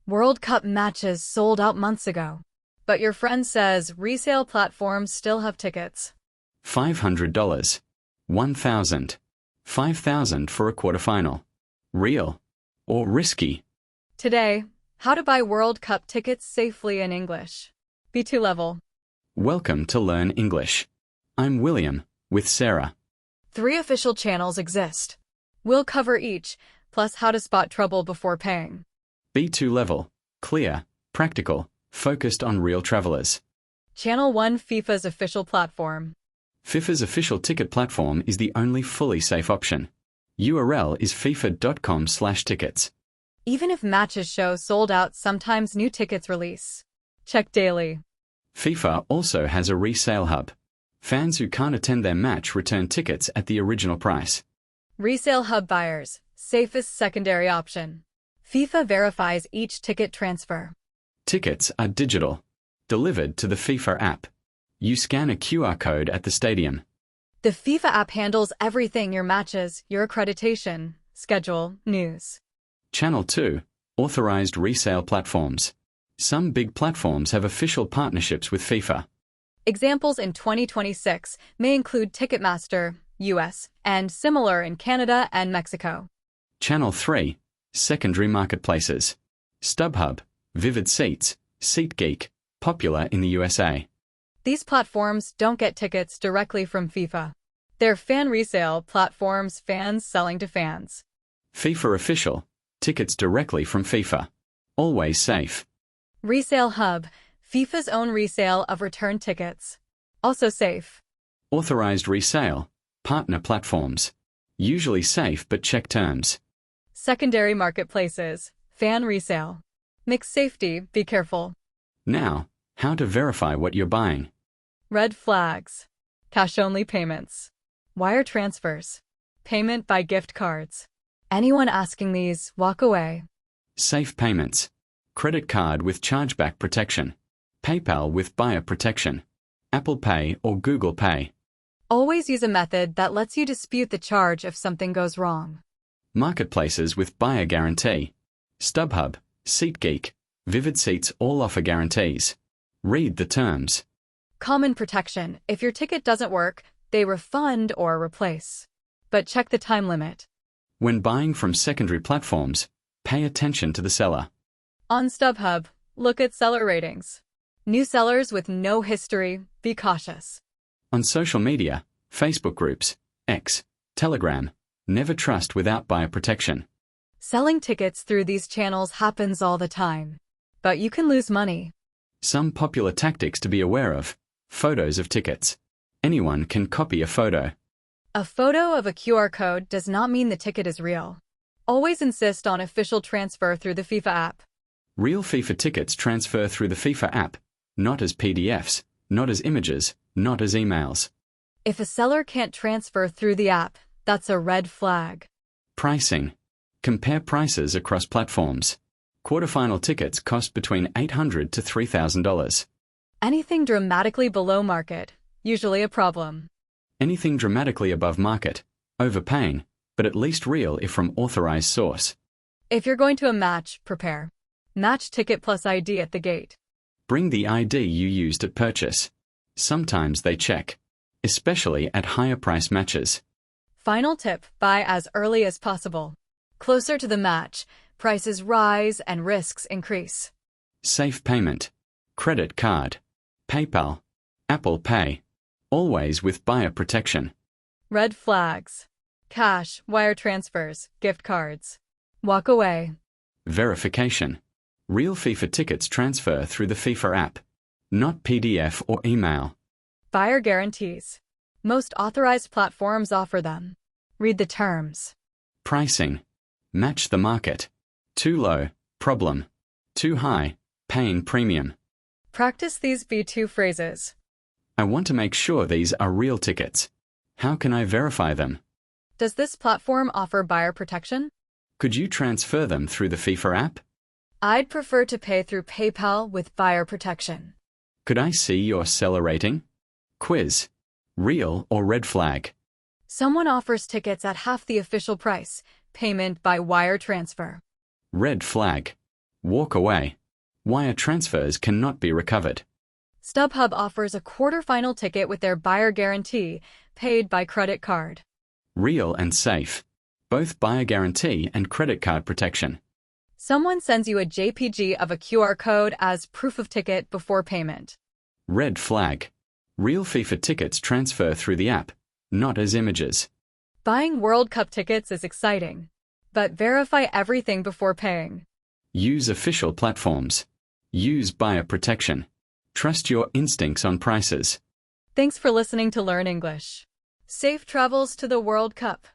World Cup matches sold out months ago. But your friend says resale platforms still have tickets. $500. 1,000. 5,000 for a quarterfinal. Real or risky? Today, how to buy World Cup tickets safely in English. B2 level. Welcome to Learn English. I'm William, with Sarah. 3 official channels exist. We'll cover each, plus how to spot trouble before paying. B2 level. Clear, practical, focused on real travelers. Channel 1 FIFA's official platform. FIFA's official ticket platform is the only fully safe option. URL is fifa.com/tickets. Even if matches show sold out, sometimes new tickets release. Check daily. FIFA also has a resale hub. Fans who can't attend their match return tickets at the original price. Resale hub buyers, safest secondary option. FIFA verifies each ticket transfer. Tickets are digital, delivered to the FIFA app. You scan a QR code at the stadium. The FIFA app handles everything: your matches, your accreditation, schedule, news. Channel 2, authorized resale platforms. Some big platforms have official partnerships with FIFA. Examples in 2026 may include Ticketmaster, US, and similar in Canada and Mexico. Channel 3, secondary marketplaces. StubHub, Vivid Seats, SeatGeek, popular in the USA. These platforms don't get tickets directly from FIFA. They're fan resale platforms, fans selling to fans. FIFA Official, tickets directly from FIFA. Always safe. Resale Hub, FIFA's own resale of return tickets. Also safe. Authorized resale, partner platforms. Usually safe but check terms. Secondary marketplaces, fan resale. Mixed safety, be careful. Now, how to verify what you're buying. Red flags. Cash-only payments. Wire transfers. Payment by gift cards. Anyone asking these, walk away. Safe payments. Credit card with chargeback protection. PayPal with buyer protection. Apple Pay or Google Pay. Always use a method that lets you dispute the charge if something goes wrong. Marketplaces with buyer guarantee. StubHub, SeatGeek, Vivid Seats all offer guarantees. Read the terms. Common protection: if your ticket doesn't work, they refund or replace. But check the time limit. When buying from secondary platforms, pay attention to the seller. On StubHub, look at seller ratings. New sellers with no history, be cautious. On social media, Facebook groups, X, Telegram, never trust without buyer protection. Selling tickets through these channels happens all the time. But you can lose money. Some popular tactics to be aware of. Photos of tickets. Anyone can copy a photo. A photo of a QR code does not mean the ticket is real. Always insist on official transfer through the FIFA app. Real FIFA tickets transfer through the FIFA app, not as PDFs, not as images, not as emails. If a seller can't transfer through the app, that's a red flag. Pricing. Compare prices across platforms. Quarterfinal tickets cost between $800 to $3,000. Anything dramatically below market, usually a problem. Anything dramatically above market, overpaying, but at least real if from authorized source. If you're going to a match, prepare. Match ticket plus ID at the gate. Bring the ID you used at purchase. Sometimes they check, especially at higher price matches. Final tip: buy as early as possible. Closer to the match, prices rise and risks increase. Safe payment. Credit card. PayPal. Apple Pay. Always with buyer protection. Red flags. Cash, wire transfers, gift cards. Walk away. Verification. Real FIFA tickets transfer through the FIFA app, not PDF or email. Buyer guarantees. Most authorized platforms offer them. Read the terms. Pricing. Match the market. Too low, problem. Too high, paying premium. Practice these B2 phrases. I want to make sure these are real tickets. How can I verify them? Does this platform offer buyer protection? Could you transfer them through the FIFA app? I'd prefer to pay through PayPal with buyer protection. Could I see your seller rating? Quiz. Real or red flag? Someone offers tickets at half the official price. Payment by wire transfer. Red flag. Walk away. Wire transfers cannot be recovered. StubHub offers a quarter-final ticket with their buyer guarantee, paid by credit card. Real and safe. Both buyer guarantee and credit card protection. Someone sends you a JPG of a QR code as proof of ticket before payment. Red flag. Real FIFA tickets transfer through the app, not as images. Buying World Cup tickets is exciting, but verify everything before paying. Use official platforms. Use buyer protection. Trust your instincts on prices. Thanks for listening to Learn English. Safe travels to the World Cup.